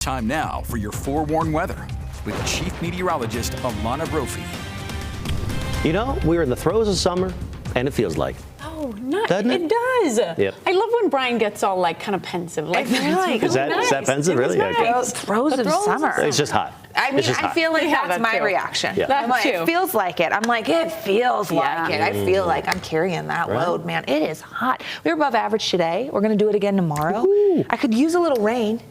Time now for your forewarned weather with Chief Meteorologist Alana Brophy. You know, we're in the throes of summer, and it feels like. Oh, no, Doesn't it? it does. Yep. I love when Brian gets all like kind of pensive. Like, Is that pensive? Really? Nice. Throes of summer. It's just hot. I mean, It's just I hot. feel like Yeah, that's that my too. reaction. Yeah. That I'm like, too. it feels like it. I'm like, it feels like it. I feel like I'm carrying that Right. load, man. It is hot. We were above average today. We're going to do it again tomorrow. Woo-hoo. I could use a little rain.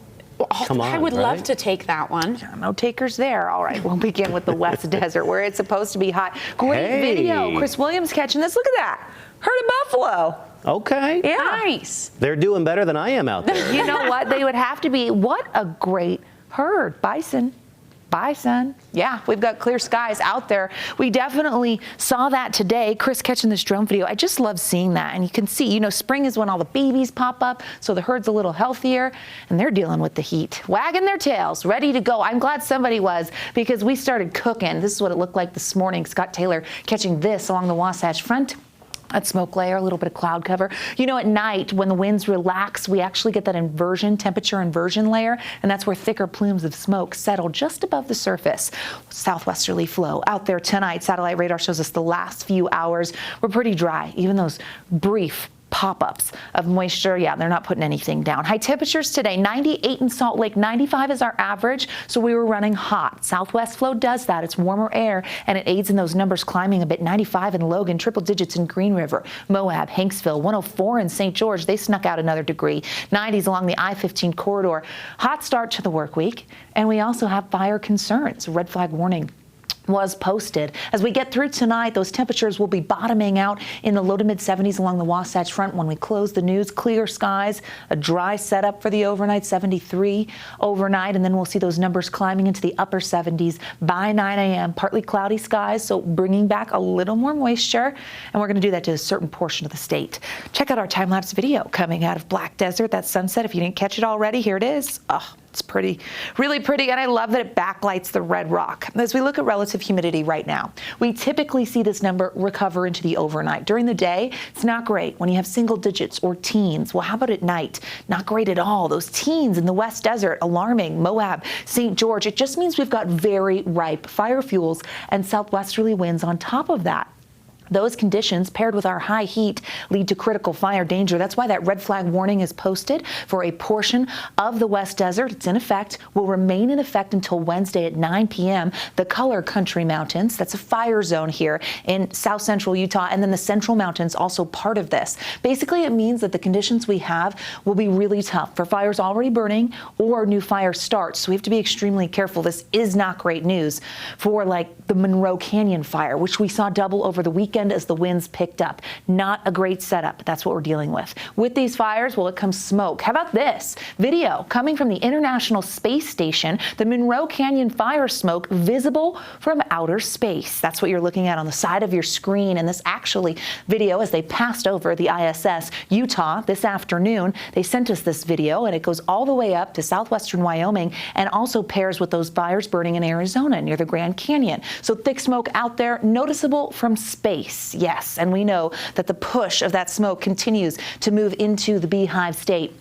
Come on, I would right? love to take that one. No takers there. All right, we'll begin with the West Desert where it's supposed to be hot. Great Hey. video. Chris Williams catching this. Look at that. Herd of buffalo. Okay. Yeah. Nice. They're doing better than I am out there. You know what? They would have to be. What a great herd. Bison. Bison. Yeah, we've got clear skies out there. We definitely saw that today. Chris catching this drone video. I just love seeing that. And you can see, you know, spring is when all the babies pop up, so the herd's a little healthier, and they're dealing with the heat. Wagging their tails, ready to go. I'm glad somebody was, because we started cooking. This is what it looked like this morning. Scott Taylor catching this along the Wasatch Front. That smoke layer, a little bit of cloud cover. You know, at night, when the winds relax, we actually get that temperature inversion layer, and that's where thicker plumes of smoke settle just above the surface. Southwesterly flow out there tonight. Satellite radar shows us the last few hours were pretty dry, even those brief pop-ups of moisture. Yeah, they're not putting anything down. High temperatures today, 98 in Salt Lake, 95 is our average, so we were running hot. Southwest flow does that. It's warmer air, and it aids in those numbers climbing a bit. 95 in Logan, triple digits in Green River, Moab, Hanksville, 104 in St. George. They snuck out another degree. 90s along the I-15 corridor. Hot start to the work week, and we also have fire concerns. Red flag warning was posted. As we get through tonight, those temperatures will be bottoming out in the low to mid 70s along the Wasatch Front when we close the news. Clear skies, a dry setup for the overnight, 73 overnight, and then we'll see those numbers climbing into the upper 70s by 9 a.m. Partly cloudy skies, so bringing back a little more moisture, and we're going to do that to a certain portion of the state. Check out our time-lapse video coming out of Black Desert, that sunset. If you didn't catch it already, here it is. Oh, it's pretty, really pretty, and I love that it backlights the red rock. As we look at relative humidity right now, we typically see this number recover into the overnight. During the day, it's not great when you have single digits or teens. Well, how about at night? Not great at all. Those teens in the West Desert, alarming. Moab, St. George, it just means we've got very ripe fire fuels and southwesterly winds on top of that. Those conditions, paired with our high heat, lead to critical fire danger. That's why that red flag warning is posted for a portion of the West Desert. It's in effect, will remain in effect until Wednesday at 9 p.m. The Color Country Mountains, that's a fire zone here in south central Utah, and then the Central Mountains also part of this. Basically, it means that the conditions we have will be really tough for fires already burning or new fire starts. So we have to be extremely careful. This is not great news for like the Monroe Canyon fire, which we saw double over the weekend as the winds picked up. Not a great setup, but that's what we're dealing with. With these fires, well, it comes smoke. How about this video coming from the International Space Station, the Monroe Canyon fire smoke visible from outer space. That's what you're looking at on the side of your screen. And this actually video, as they passed over the ISS Utah this afternoon, they sent us this video, and it goes all the way up to southwestern Wyoming and also pairs with those fires burning in Arizona near the Grand Canyon. So thick smoke out there, noticeable from space. Yes, and we know that the push of that smoke continues to move into the Beehive State.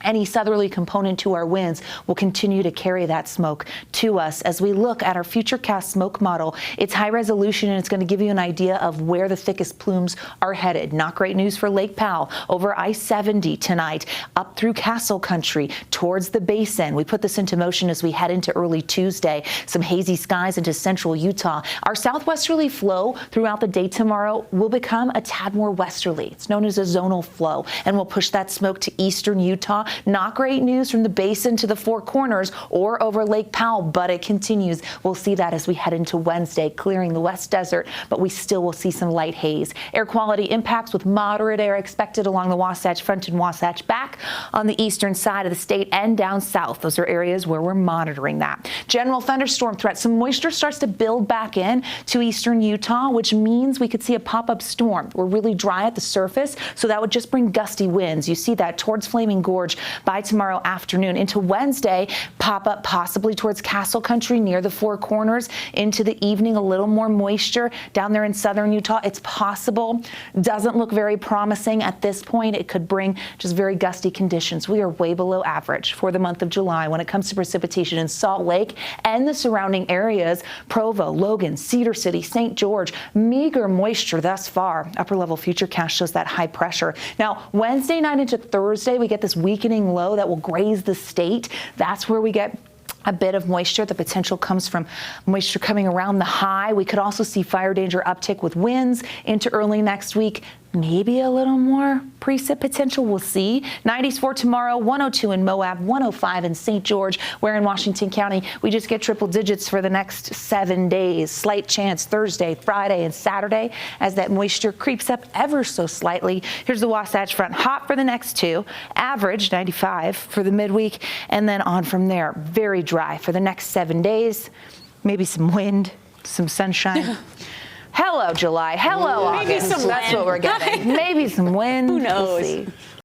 Any southerly component to our winds will continue to carry that smoke to us. As we look at our futurecast smoke model, it's high resolution, and it's going to give you an idea of where the thickest plumes are headed. Not great news for Lake Powell over I-70 tonight, up through Castle Country towards the basin. We put this into motion as we head into early Tuesday. Some hazy skies into central Utah. Our southwesterly flow throughout the day tomorrow will become a tad more westerly. It's known as a zonal flow, and will push that smoke to eastern Utah. Not great news from the basin to the Four Corners or over Lake Powell, but it continues. We'll see that as we head into Wednesday, clearing the West Desert, but we still will see some light haze. Air quality impacts with moderate air expected along the Wasatch Front and Wasatch Back on the eastern side of the state and down south. Those are areas where we're monitoring that. General thunderstorm threat. Some moisture starts to build back in to eastern Utah, which means we could see a pop-up storm. We're really dry at the surface, so that would just bring gusty winds. You see that towards Flaming Gorge by tomorrow afternoon. Into Wednesday, pop up possibly towards Castle Country near the Four Corners. Into the evening, a little more moisture down there in southern Utah. It's possible. Doesn't look very promising at this point. It could bring just very gusty conditions. We are way below average for the month of July when it comes to precipitation in Salt Lake and the surrounding areas. Provo, Logan, Cedar City, St. George, meager moisture thus far. Upper level futurecast shows that high pressure. Now, Wednesday night into Thursday, we get this weakening low that will graze the state. That's where we get a bit of moisture. The potential comes from moisture coming around the high. We could also see fire danger uptick with winds into early next week. Maybe a little more precip potential. We'll see. 90s for tomorrow, 102 in Moab, 105 in St. George, where in Washington County we just get triple digits for the next 7 days. Slight chance Thursday, Friday, and Saturday as that moisture creeps up ever so slightly. Here's the Wasatch Front. Hot for the next 2. Average 95 for the midweek, and then on from there. Very dry for the next 7 days. Maybe some wind, some sunshine. Hello, July. Hello, Maybe August. some That's wind. what we're getting. Maybe some wind. Who knows? We'll see.